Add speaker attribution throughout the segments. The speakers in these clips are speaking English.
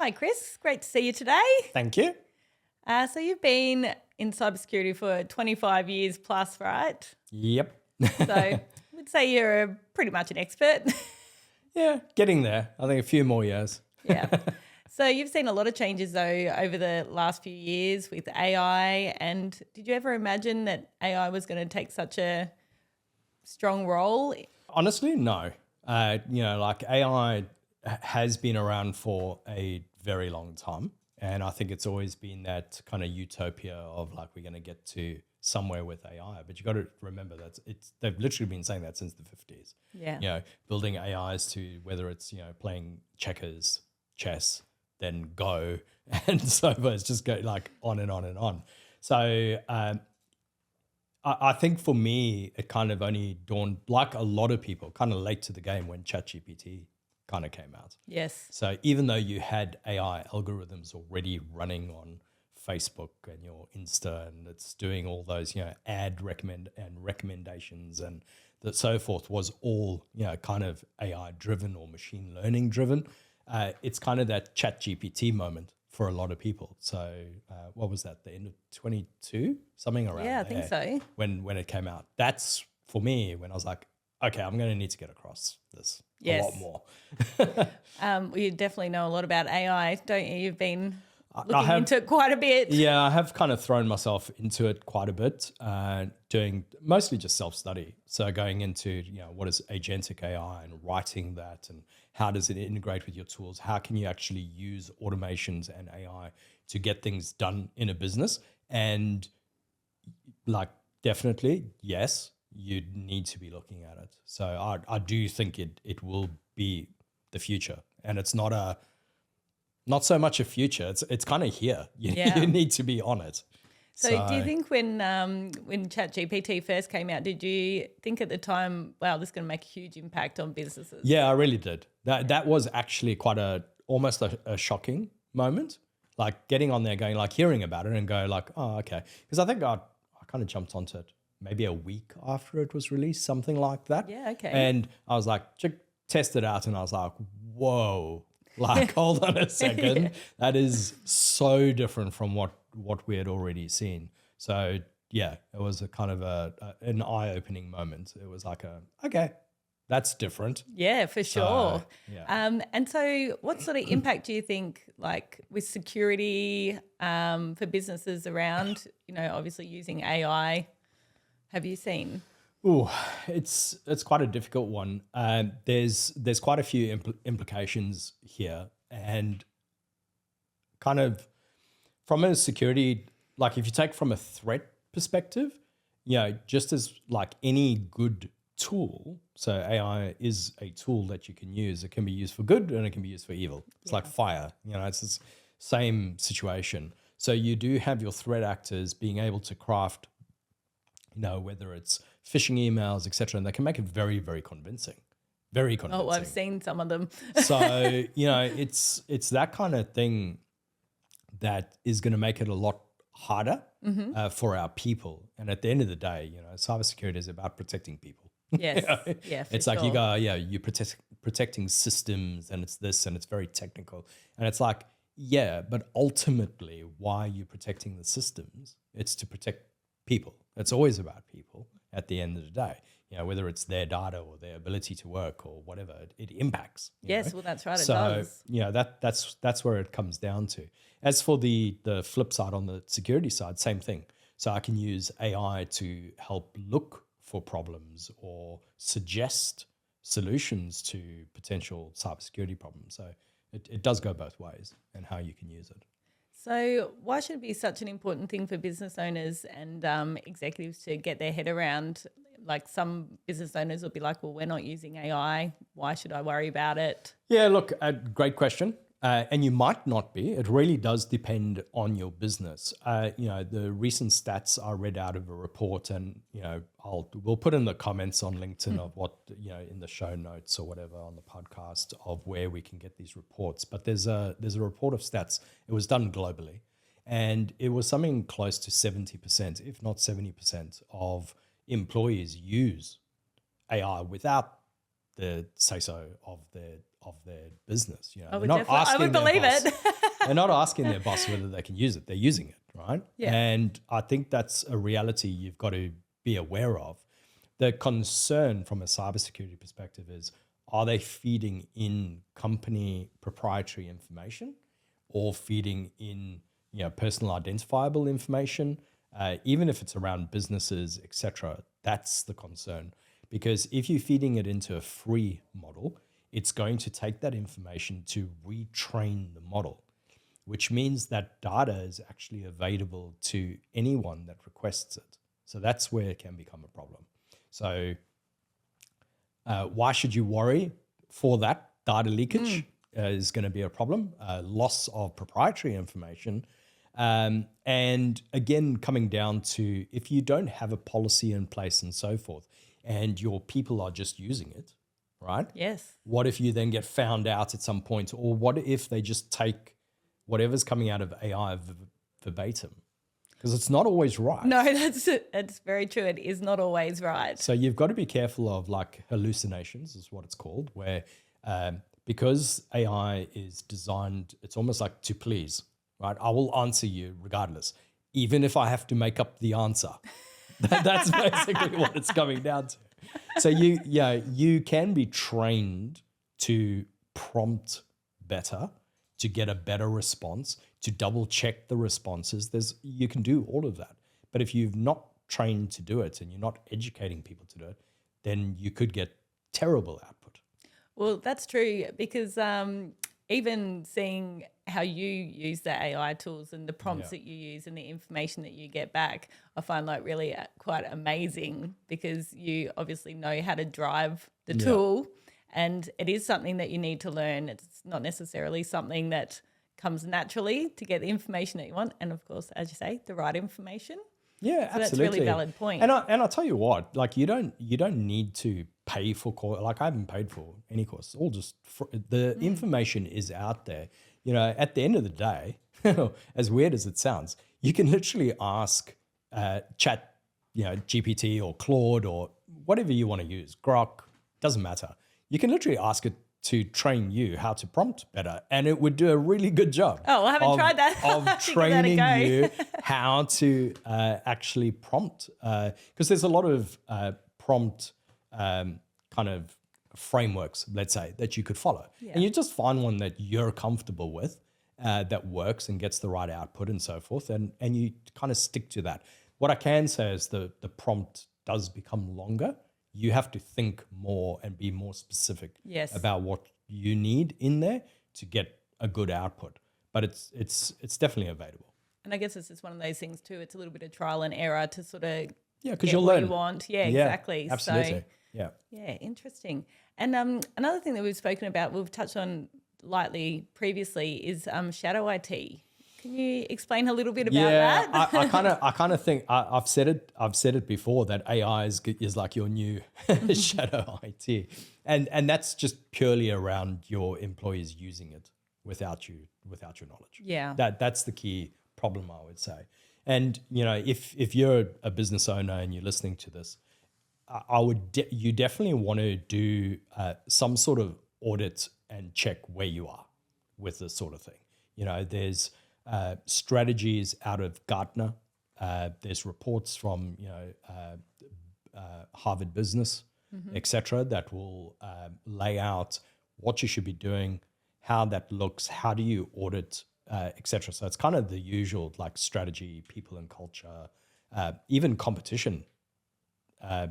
Speaker 1: Hi, Chris. Great to see you today.
Speaker 2: Thank you.
Speaker 1: So you've been in cybersecurity for 25 years plus, right?
Speaker 2: Yep.
Speaker 1: So I would say you're pretty much an expert.
Speaker 2: Yeah, getting there. I think a few more years.
Speaker 1: Yeah. So you've seen a lot of changes, though, over the last few years with AI. And did you ever imagine that AI was going to take such a strong role?
Speaker 2: Honestly, no. Like AI has been around for a very long time. And I think it's always been that kind of utopia of like we're going to get to somewhere with AI. But you got to remember that they've literally been saying that since the 50s.
Speaker 1: Yeah.
Speaker 2: Building AIs to whether it's, playing checkers, chess, then Go, and so forth. It's just go like on and on and on. So I think for me, it kind of only dawned, like a lot of people, kind of late to the game when ChatGPT kind of came out.
Speaker 1: Yes.
Speaker 2: So even though you had AI algorithms already running on Facebook and your Insta, and it's doing all those, ad recommendations and that so forth was all, kind of AI driven or machine learning driven. It's kind of that ChatGPT moment for a lot of people. So what was that? The end of 22, something around
Speaker 1: Yeah, I think so.
Speaker 2: When it came out. That's for me when I was like, okay, I'm going to need to get across this a lot more.
Speaker 1: You definitely know a lot about AI, don't you? You've been looking into it quite a bit.
Speaker 2: Yeah, I have kind of thrown myself into it quite a bit, doing mostly just self-study. So going into, what is agentic AI and writing that and how does it integrate with your tools? How can you actually use automations and AI to get things done in a business? And like, definitely, yes, you need to be looking at it. So I do think it will be the future, and it's not so much a future. It's kind of here. You need to be on it.
Speaker 1: So do you think when ChatGPT first came out, did you think at the time, wow, this is going to make a huge impact on businesses?
Speaker 2: Yeah, I really did. That was actually quite almost a shocking moment. Like getting on there, going like hearing about it and go like, oh, okay. Because I think I kind of jumped onto it maybe a week after it was released, something like that.
Speaker 1: Yeah, okay.
Speaker 2: And I was like, test it out, and I was like, whoa. Like, hold on a second. Yeah. That is so different from what we had already seen. So yeah, it was a kind of an eye-opening moment. It was like okay, that's different.
Speaker 1: Yeah, for sure.
Speaker 2: Yeah.
Speaker 1: And so what sort of impact do you think, like with security for businesses around, obviously using AI, have you seen?
Speaker 2: Oh, it's quite a difficult one. There's quite a few implications here, and kind of from a security, like if you take from a threat perspective, just as like any good tool, so AI is a tool that you can use. It can be used for good and it can be used for evil. It's like fire, it's the same situation. So you do have your threat actors being able to craft, whether it's phishing emails, etc., and they can make it very, very convincing. Very convincing.
Speaker 1: Oh, I've seen some of them.
Speaker 2: So, it's that kind of thing that is going to make it a lot harder for our people. And at the end of the day, cybersecurity is about protecting people.
Speaker 1: Yes. Yeah.
Speaker 2: It's like you're protecting systems, and it's this, and it's very technical. And it's like, yeah, but ultimately, why are you protecting the systems? It's to protect people. It's always about people at the end of the day, whether it's their data or their ability to work or whatever, it impacts.
Speaker 1: Yes, well, that's right.
Speaker 2: So,
Speaker 1: it does.
Speaker 2: That's where it comes down to. As for the flip side on the security side, same thing. So I can use AI to help look for problems or suggest solutions to potential cybersecurity problems. So it does go both ways and how you can use it.
Speaker 1: So why should it be such an important thing for business owners and executives to get their head around? Like some business owners will be like, well, we're not using AI. Why should I worry about it?
Speaker 2: Yeah, look, a great question. And you might not be. It really does depend on your business. The recent stats I read out of a report, and we'll put in the comments on LinkedIn of what in the show notes or whatever on the podcast of where we can get these reports. But there's a report of stats. It was done globally, and it was something close to 70%, if not 70%, of employees use AI without the say-so of of their business. You know,
Speaker 1: I would believe it.
Speaker 2: They're not asking their boss whether they can use it. They're using it, right?
Speaker 1: Yeah.
Speaker 2: And I think that's a reality you've got to be aware of. The concern from a cybersecurity perspective is, are they feeding in company proprietary information or feeding in, you know, personal identifiable information, even if it's around businesses, etc. That's the concern. Because if you're feeding it into a free model, it's going to take that information to retrain the model, which means that data is actually available to anyone that requests it. So that's where it can become a problem. So why should you worry for that? Data leakage is going to be a problem, loss of proprietary information. And again, coming down to, if you don't have a policy in place and so forth, and your people are just using it, right?
Speaker 1: Yes.
Speaker 2: What if you then get found out at some point? Or what if they just take whatever's coming out of AI verbatim? Because it's not always right.
Speaker 1: No, that's very true. It is not always right.
Speaker 2: So you've got to be careful of like hallucinations is what it's called, where because AI is designed, it's almost like to please, right? I will answer you regardless, even if I have to make up the answer. That's basically what it's coming down to. So you can be trained to prompt better, to get a better response, to double check the responses. You can do all of that. But if you've not trained to do it and you're not educating people to do it, then you could get terrible output.
Speaker 1: Well, that's true, because even seeing how you use the AI tools and the prompts that you use and the information that you get back, I find like really quite amazing, because you obviously know how to drive the tool, and it is something that you need to learn. It's not necessarily something that comes naturally to get the information that you want, and of course, as you say, the right information.
Speaker 2: Yeah,
Speaker 1: so
Speaker 2: absolutely.
Speaker 1: That's a really valid point.
Speaker 2: And I'll tell you what, like you don't need to pay for course. Like I haven't paid for any course. It's all just the information is out there. You know, at the end of the day, as weird as it sounds, you can literally ask Chat, you know, GPT or Claude or whatever you want to use, Grok, doesn't matter. You can literally ask it to train you how to prompt better, and it would do a really good job.
Speaker 1: Oh, I haven't tried that.
Speaker 2: Of training you how to actually prompt, because there's a lot of prompt kind of frameworks, let's say, that you could follow. Yeah. And you just find one that you're comfortable with, that works and gets the right output and so forth, and you kind of stick to that. What I can say is the prompt does become longer. You have to think more and be more specific about what you need in there to get a good output. But it's definitely available.
Speaker 1: And I guess it's just one of those things too. It's a little bit of trial and error to sort of
Speaker 2: because you'll learn.
Speaker 1: You want. Yeah, exactly.
Speaker 2: Absolutely.
Speaker 1: So, yeah, interesting. And another thing that we've spoken about, we've touched on lightly previously, is shadow IT. Can you explain a little bit about that?
Speaker 2: I kind of think I've said it before that AI is like your new shadow IT, and that's just purely around your employees using it without your knowledge.
Speaker 1: Yeah,
Speaker 2: that's the key problem, I would say. And you know, if you're a business owner and you're listening to this, you definitely want to do some sort of audit and check where you are with this sort of thing. You know, there's strategies out of Gartner. There's reports from Harvard Business, etc., that will lay out what you should be doing, how that looks, how do you audit, etc. So it's kind of the usual like strategy, people and culture, even competition.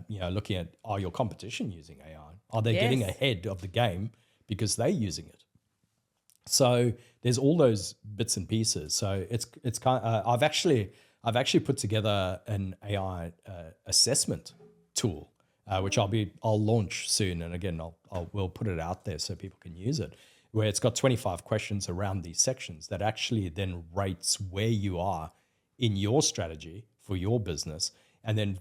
Speaker 2: Looking at, are your competition using AI? Are they getting ahead of the game because they're using it? So there's all those bits and pieces. So it's kind of, I've actually put together an AI assessment tool, which I'll launch soon. And again, we'll put it out there so people can use it, where it's got 25 questions around these sections that actually then rates where you are in your strategy for your business, and then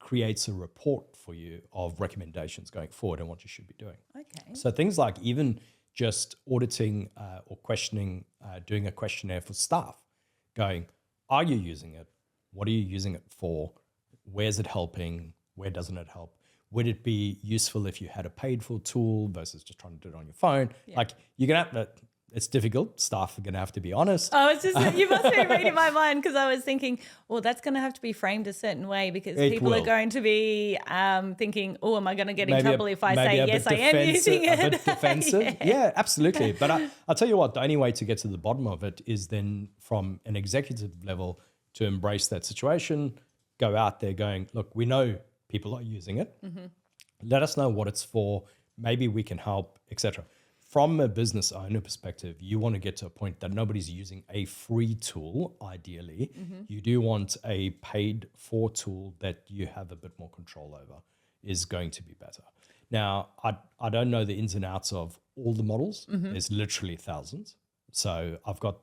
Speaker 2: creates a report for you of recommendations going forward and what you should be doing.
Speaker 1: Okay.
Speaker 2: So things like even just auditing or questioning, doing a questionnaire for staff, going, are you using it? What are you using it for? Where's it helping? Where doesn't it help? would it be useful if you had a paid for tool versus just trying to do it on your phone? Like you're going to have to, it's difficult. Staff are going to have to be honest.
Speaker 1: Oh, it's just, you must be reading my mind, because I was thinking, well, that's going to have to be framed a certain way, because people are going to be thinking, oh, am I going to get in trouble if I say, yes, I am using it?
Speaker 2: A bit defensive. Yeah, absolutely. But I'll tell you what, the only way to get to the bottom of it is then from an executive level to embrace that situation, go out there going, look, we know people are using it. Let us know what it's for. Maybe we can help, etc. From a business owner perspective, you want to get to a point that nobody's using a free tool, ideally. You do want a paid for tool that you have a bit more control over, is going to be better. Now, I don't know the ins and outs of all the models. There's literally thousands. So I've got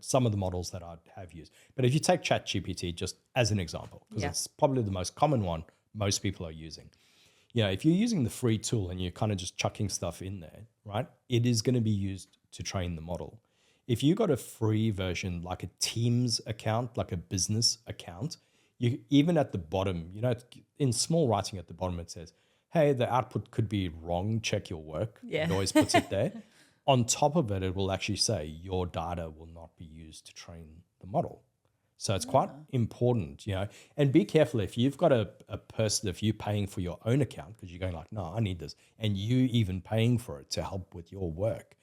Speaker 2: some of the models that I have used. But if you take ChatGPT just as an example, because it's probably the most common one most people are using. If you're using the free tool and you're kind of just chucking stuff in there, right, it is going to be used to train the model. If you got a free version, like a Teams account, like a business account, you even at the bottom, in small writing at the bottom, it says, hey, the output could be wrong, check your work. It always puts it there. On top of it, it will actually say your data will not be used to train the model. So it's quite important, and be careful if you've got a person, if you're paying for your own account, because you're going like, no, I need this, and you even paying for it to help with your work.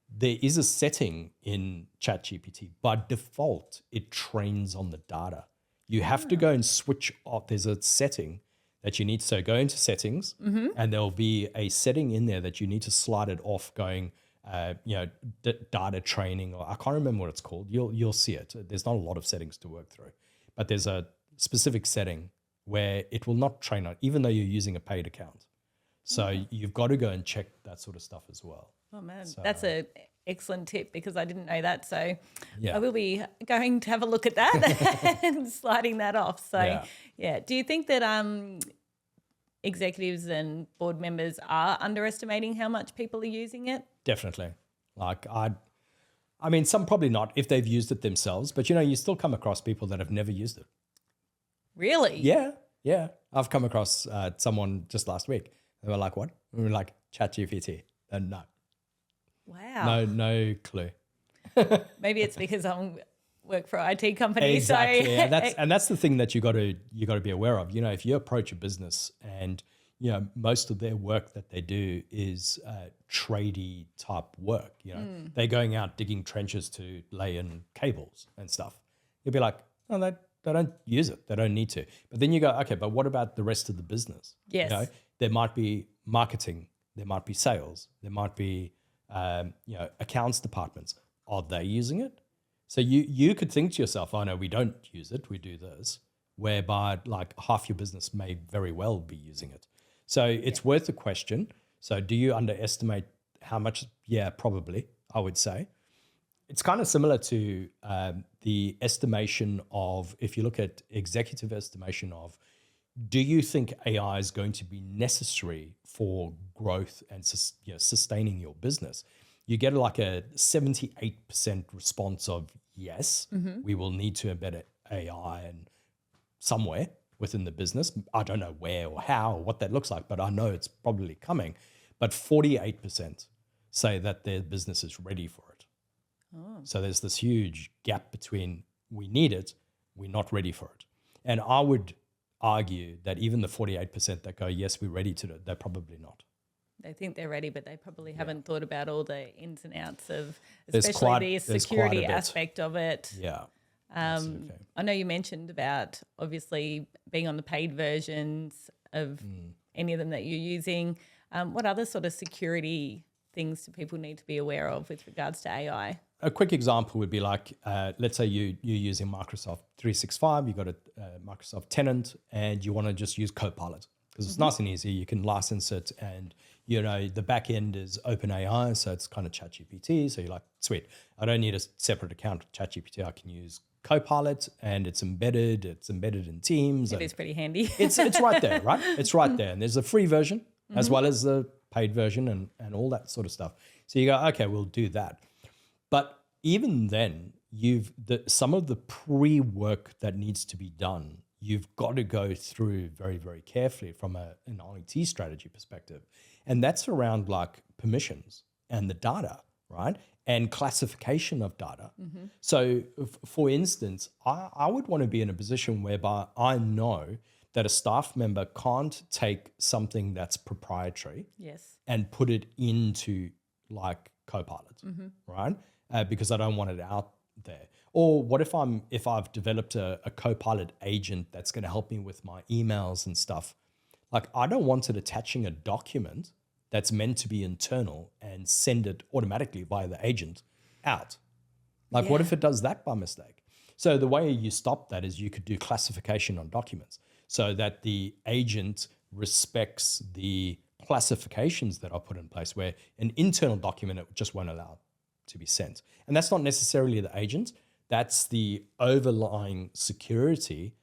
Speaker 2: There is a setting in ChatGPT. By default, it trains on the data. You have to go and switch off. There's a setting that you need to, so go into settings, and there'll be a setting in there that you need to slide it off going, data training, or I can't remember what it's called. You'll see it. There's not a lot of settings to work through, but there's a specific setting where it will not train on, even though you're using a paid account. So you've got to go and check that sort of stuff as well.
Speaker 1: Oh man, that's an excellent tip, because I didn't know that. So I will be going to have a look at that and sliding that off. So do you think that executives and board members are underestimating how much people are using it?
Speaker 2: Definitely. Like I mean, some probably not if they've used it themselves, but you still come across people that have never used it.
Speaker 1: Really?
Speaker 2: Yeah. I've come across someone just last week. They were like, what? We were like, ChatGPT. And no.
Speaker 1: Wow.
Speaker 2: No clue. Maybe
Speaker 1: it's because I work for an IT company.
Speaker 2: Exactly.
Speaker 1: So
Speaker 2: Yeah, that's the thing that you got to be aware of. If you approach a business and most of their work that they do is tradey type work. They're going out digging trenches to lay in cables and stuff. You'll be like, oh, they don't use it. They don't need to. But then you go, okay, but what about the rest of the business?
Speaker 1: Yes.
Speaker 2: There might be marketing. There might be sales. There might be accounts departments. Are they using it? So you could think to yourself, oh no, we don't use it. We do this, whereby like half your business may very well be using it. So it's worth a question. So do you underestimate how much? Yeah, probably, I would say. It's kind of similar to the estimation of, if you look at executive estimation of, do you think AI is going to be necessary for growth and sustaining your business? You get like a 78% response of yes, we will need to embed AI and somewhere within the business. I don't know where or how or what that looks like, but I know it's probably coming. But 48% say that their business is ready for it. Oh. So there's this huge gap between we need it, we're not ready for it. And I would argue that even the 48% that go, yes, we're ready to do it, they're probably not.
Speaker 1: They think they're ready, but they probably haven't thought about all the ins and outs of, especially the security aspect of it.
Speaker 2: Yeah.
Speaker 1: I know you mentioned about obviously being on the paid versions of any of them that you're using. What other sort of security things do people need to be aware of with regards to AI?
Speaker 2: A quick example would be like, let's say you're using Microsoft 365, you've got a Microsoft tenant, and you want to just use Copilot because it's nice and easy. You can license it, and the back end is OpenAI, so it's kind of ChatGPT. So you're like, sweet, I don't need a separate account with ChatGPT. I can use Copilot, and it's embedded in Teams.
Speaker 1: It is pretty handy.
Speaker 2: It's right there, right? It's right there. And there's a free version as well as the paid version and all that sort of stuff. So you go, okay, we'll do that. But even then, some of the pre-work that needs to be done you've got to go through very, very carefully from an IT strategy perspective. And that's around like permissions and the data, right? And classification of data. So for instance, I would want to be in a position whereby I know that a staff member can't take something that's proprietary
Speaker 1: Yes.
Speaker 2: and put it into like Copilot, right? Because I don't want it out there. Or what if I've developed a Copilot agent that's going to help me with my emails and stuff? Like I don't want it attaching a document that's meant to be internal and send it automatically via the agent out. Like what if it does that by mistake? So the way you stop that is you could do classification on documents so that the agent respects the classifications that are put in place, where an internal document it just won't allow to be sent. And that's not necessarily the agent, that's the overlying security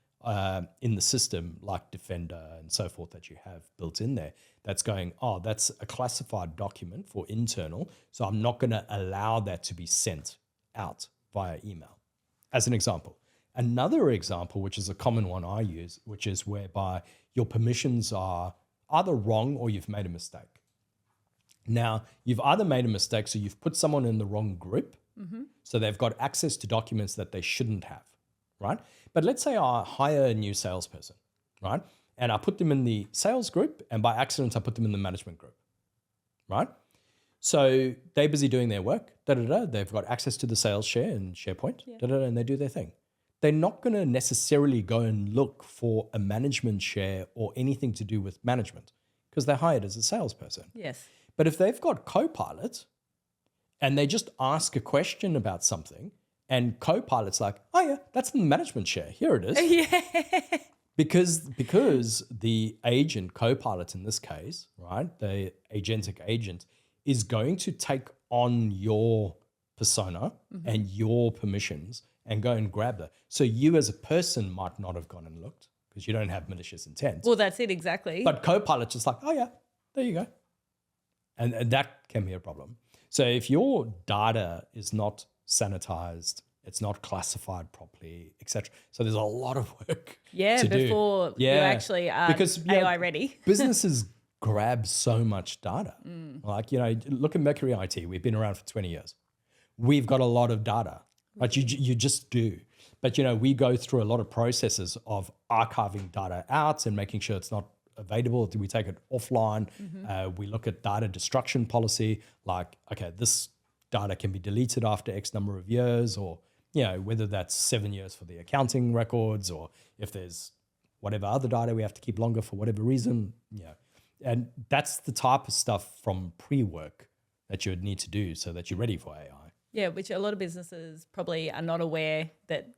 Speaker 2: in the system, like Defender and so forth that you have built in there, that's going, oh, that's a classified document for internal, so I'm not going to allow that to be sent out via email, as an example. Another example, which is a common one I use, which is whereby your permissions are either wrong or you've made a mistake. Now, you've either made a mistake, so you've put someone in the wrong group, so they've got access to documents that they shouldn't have, right? But let's say I hire a new salesperson, right? And I put them in the sales group, and by accident, I put them in the management group, right? So they're busy doing their work, they've got access to the sales share and SharePoint, and they do their thing. They're not going to necessarily go and look for a management share or anything to do with management because they're hired as a salesperson.
Speaker 1: Yes.
Speaker 2: But if they've got Copilot and they just ask a question about something and Copilot's like, oh yeah, that's in the management share. Here it is.
Speaker 1: Yeah.
Speaker 2: Because the agent, Copilot in this case, right, the agentic agent is going to take on your persona and your permissions and go and grab that. So you as a person might not have gone and looked because you don't have malicious intent.
Speaker 1: Well, that's it exactly.
Speaker 2: But Copilot's just like, oh yeah, there you go. And that can be a problem. So if your data is not sanitized, it's not classified properly, etc. So there's a lot of work to do.
Speaker 1: Before you actually are
Speaker 2: because,
Speaker 1: AI ready.
Speaker 2: Businesses grab so much data. Like, look at Mercury IT. We've been around for 20 years. We've got a lot of data. But you just do. But, we go through a lot of processes of archiving data out and making sure it's not available. We take it offline. We look at data destruction policy, like, okay, this data can be deleted after X number of years, or, whether that's 7 years for the accounting records, or if there's whatever other data we have to keep longer for whatever reason, And that's the type of stuff from pre-work that you would need to do so that you're ready for AI.
Speaker 1: Yeah, which a lot of businesses probably are not aware that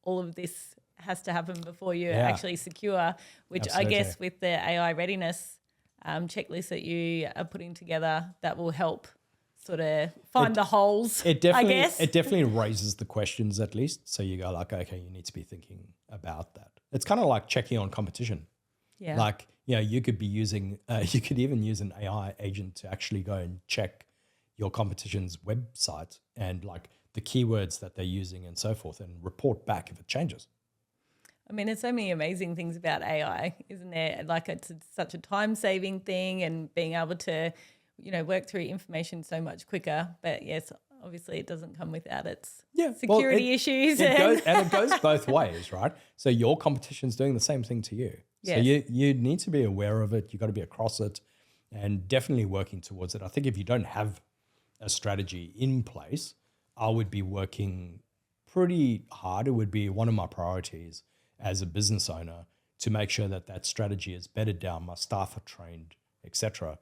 Speaker 1: all of this has to happen before you're actually secure, which
Speaker 2: Absolutely.
Speaker 1: I guess with the AI readiness checklist that you are putting together, that will help sort of find the holes,
Speaker 2: It definitely,
Speaker 1: I guess.
Speaker 2: It definitely raises the questions at least. So you go like, okay, you need to be thinking about that. It's kind of like checking on competition.
Speaker 1: Yeah.
Speaker 2: Like, you could be using, you could even use an AI agent to actually go and check your competition's website and like the keywords that they're using and so forth and report back if it changes.
Speaker 1: I mean, there's so many amazing things about AI, isn't there? Like it's such a time-saving thing and being able to, work through information so much quicker. But yes, obviously it doesn't come without its security issues.
Speaker 2: It goes both ways, right? So your competition's doing the same thing to you.
Speaker 1: Yes.
Speaker 2: So you need to be aware of it. You've got to be across it and definitely working towards it. I think if you don't have a strategy in place, I would be working pretty hard. It would be one of my priorities as a business owner to make sure that that strategy is bedded down, my staff are trained, etc.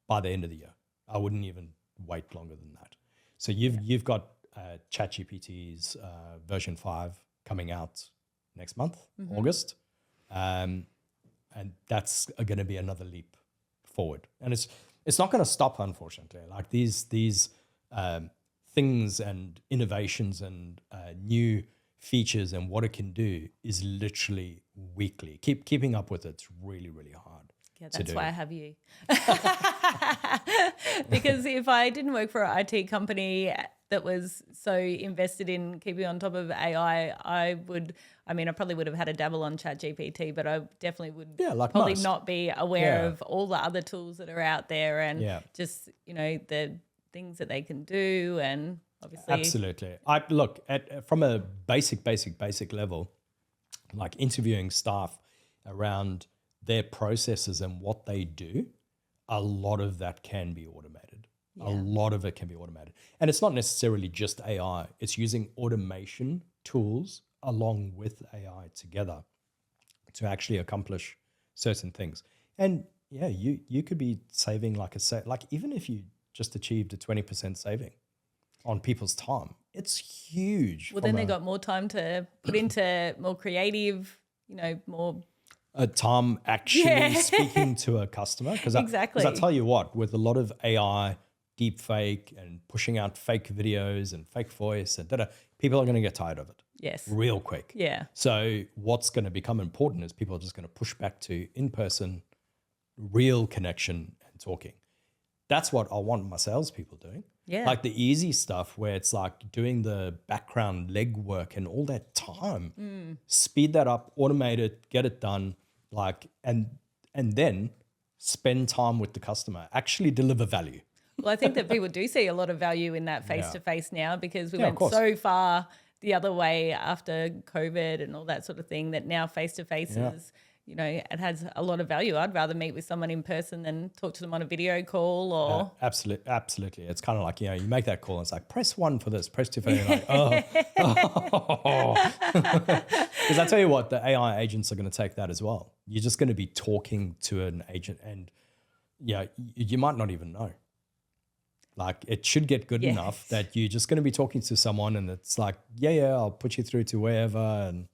Speaker 2: by the end of the year. I wouldn't even wait longer than that. So you've got ChatGPT's version 5 coming out next month, August, and that's going to be another leap forward. And it's not going to stop, unfortunately. Like these things and innovations and new features and what it can do is literally weekly. Keeping up with it's really, really hard.
Speaker 1: Yeah, that's why I have you. Because if I didn't work for an IT company that was so invested in keeping on top of AI, I probably would have had a dabble on ChatGPT, but I definitely would
Speaker 2: like
Speaker 1: probably
Speaker 2: most.
Speaker 1: not be aware of all the other tools that are out there and just, the things that they can do, and obviously.
Speaker 2: Absolutely. I look from a basic level, like interviewing staff around their processes and what they do, a lot of that can be automated. A lot of it can be automated. And it's not necessarily just AI. It's using automation tools along with AI together to actually accomplish certain things. And you could be saving like even if you just achieved a 20% saving on people's time, it's huge.
Speaker 1: Well, then they got more time to put into more creative, more
Speaker 2: time actually speaking to a customer.
Speaker 1: Exactly.
Speaker 2: Because I tell you what, with a lot of AI, deep fake and pushing out fake videos and fake voice and people are going to get tired of it.
Speaker 1: Yes.
Speaker 2: Real quick.
Speaker 1: Yeah.
Speaker 2: So what's going to become important is people are just going to push back to in-person, real connection and talking. That's what I want my salespeople doing.
Speaker 1: Yeah.
Speaker 2: Like the easy stuff where it's like doing the background legwork and all that time. Speed that up, automate it, get it done, and then spend time with the customer, actually deliver value.
Speaker 1: Well, I think that people do see a lot of value in that face-to-face now, because we went
Speaker 2: of
Speaker 1: so far the other way after COVID and all that sort of thing, that now face-to-face is, it has a lot of value. I'd rather meet with someone in person than talk to them on a video call or...
Speaker 2: Absolutely. It's kind of like, you make that call and it's like, press 1 for this, press 2 for that. Because I tell you what, the AI agents are going to take that as well. You're just going to be talking to an agent and you might not even know. Like it should get good enough that you're just going to be talking to someone and it's like, I'll put you through to wherever. And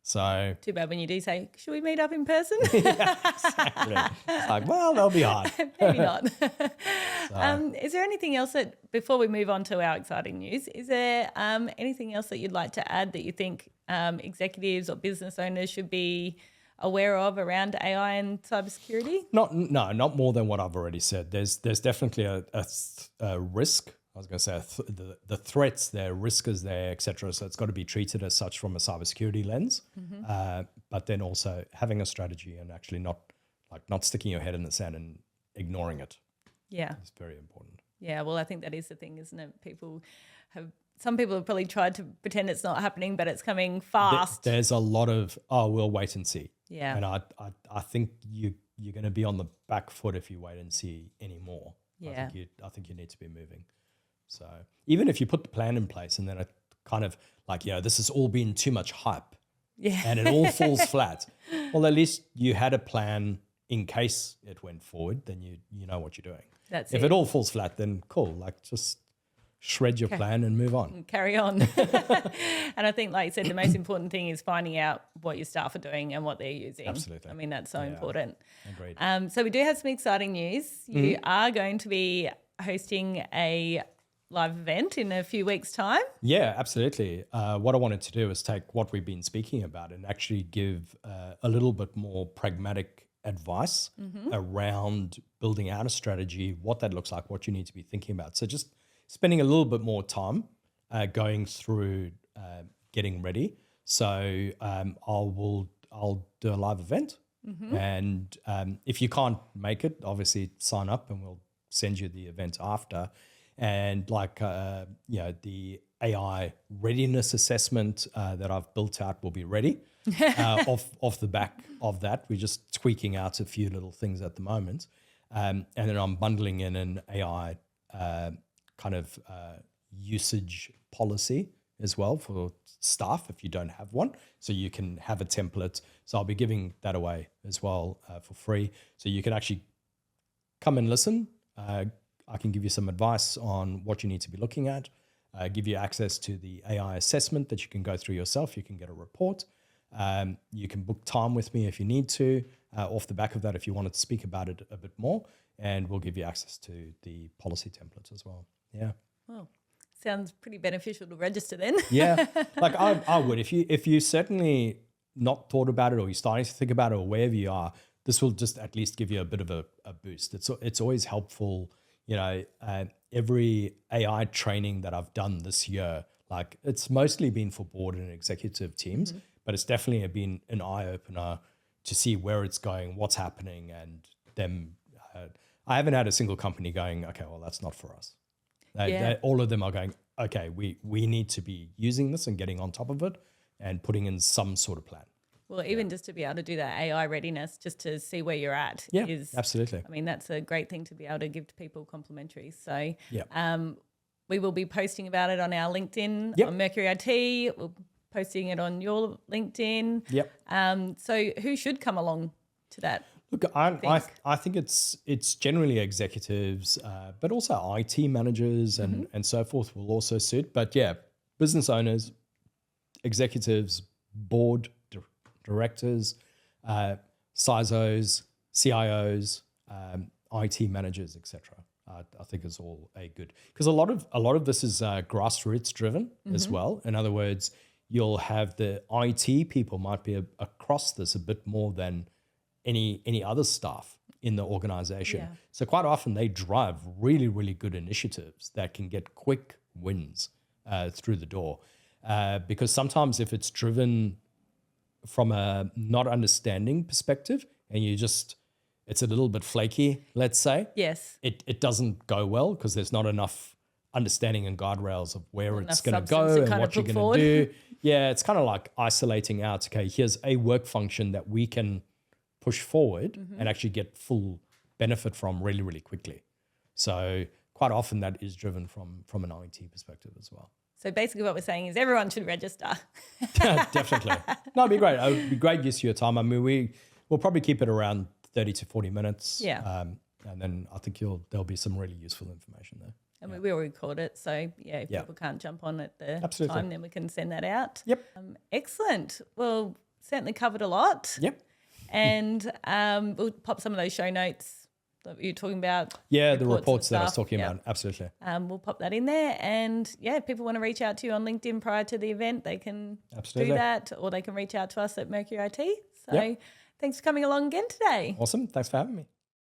Speaker 2: so.
Speaker 1: Too bad when you do say, should we meet up in person?
Speaker 2: Exactly. It's like, well, that'll be hard.
Speaker 1: Maybe not. Is there anything else that, before we move on to our exciting news, is there anything else that you'd like to add that you think executives or business owners should be aware of around AI and cybersecurity?
Speaker 2: Not more than what I've already said. There's definitely a risk. I was going to say the threats there, risk is there, etc. So it's got to be treated as such from a cybersecurity lens. But then also having a strategy and actually not sticking your head in the sand and ignoring it. Yeah, it's very important.
Speaker 1: Yeah, well, I think that is the thing, isn't it? Some people have probably tried to pretend it's not happening, but it's coming fast.
Speaker 2: There's a lot of, we'll wait and see.
Speaker 1: Yeah.
Speaker 2: And I think you're going to be on the back foot if you wait and see anymore.
Speaker 1: Yeah.
Speaker 2: I think you need to be moving. So even if you put the plan in place and then it kind of like, this has all been too much hype.
Speaker 1: Yeah.
Speaker 2: And it all falls flat. Well, at least you had a plan in case it went forward, then you know what you're doing. If it all falls flat, then cool. Like just shred your plan and move on.
Speaker 1: Carry on. And I think, like you said, the most important thing is finding out what your staff are doing and what they're using.
Speaker 2: Absolutely.
Speaker 1: I mean, that's so important.
Speaker 2: Agreed.
Speaker 1: So we do have some exciting news. You are going to be hosting a live event in a few weeks' time.
Speaker 2: Yeah, absolutely. What I wanted to do is take what we've been speaking about and actually give a little bit more pragmatic advice around building out a strategy, what that looks like, what you need to be thinking about. So just spending a little bit more time going through getting ready. So I'll do a live event, and if you can't make it, obviously sign up and we'll send you the event after. And the AI readiness assessment that I've built out will be ready off the back of that. We're just tweaking out a few little things at the moment, and then I'm bundling in an AI usage policy as well for staff if you don't have one, so you can have a template. So I'll be giving that away as well for free, so you can actually come and listen. I can give you some advice on what you need to be looking at, give you access to the AI assessment that you can go through yourself. You can get a report. You can book time with me if you need to, off the back of that, if you wanted to speak about it a bit more, and we'll give you access to the policy templates as well. Yeah.
Speaker 1: Well, sounds pretty beneficial to register then.
Speaker 2: Yeah, like I would. If you certainly not thought about it, or you're starting to think about it, or wherever you are, this will just at least give you a bit of a boost. It's always helpful, every AI training that I've done this year, like it's mostly been for board and executive teams, but it's definitely been an eye opener to see where it's going, what's happening, and them. I haven't had a single company going, okay, well, that's not for us. All of them are going, okay, we need to be using this and getting on top of it and putting in some sort of plan.
Speaker 1: Well, even just to be able to do that AI readiness, just to see where you're at is
Speaker 2: absolutely.
Speaker 1: I mean, that's a great thing to be able to give to people complimentary. So
Speaker 2: Yeah.
Speaker 1: we will be posting about it on our LinkedIn, on Mercury IT. We'll be posting it on your LinkedIn.
Speaker 2: Yep.
Speaker 1: So who should come along to that?
Speaker 2: Look, I think it's generally executives, but also IT managers and so forth will also suit. But yeah, business owners, executives, board directors, CISOs, CIOs, IT managers, etc. I think is all a good, because a lot of this is grassroots driven as well. In other words, you'll have the IT people might be across this a bit more than any other staff in the organization.
Speaker 1: Yeah.
Speaker 2: So quite often they drive really, really good initiatives that can get quick wins through the door. Because sometimes if it's driven from a not understanding perspective and it's a little bit flaky, let's say.
Speaker 1: Yes.
Speaker 2: It doesn't go well because there's not enough understanding and guardrails of where it's going to go and what you're going to do. Yeah, it's kind of like isolating out, okay, here's a work function that we can push forward and actually get full benefit from really, really quickly. So quite often that is driven from an IT perspective as well.
Speaker 1: So basically what we're saying is everyone should register.
Speaker 2: Definitely. No, it'd be great. It would be great use of your time. I mean, we'll probably keep it around 30 to 40 minutes.
Speaker 1: Yeah.
Speaker 2: And then I think there'll be some really useful information there.
Speaker 1: And we will record it. So, if people can't jump on at the time, then we can send that out.
Speaker 2: Yep.
Speaker 1: Excellent. Well, certainly covered a lot.
Speaker 2: Yep.
Speaker 1: And we'll pop some of those show notes that you're talking about.
Speaker 2: Yeah, the reports that I was talking about. Absolutely.
Speaker 1: We'll pop that in there. And, if people want to reach out to you on LinkedIn prior to the event, they can do that, or they can reach out to us at Mercury IT. So thanks for coming along again today.
Speaker 2: Awesome. Thanks for having me.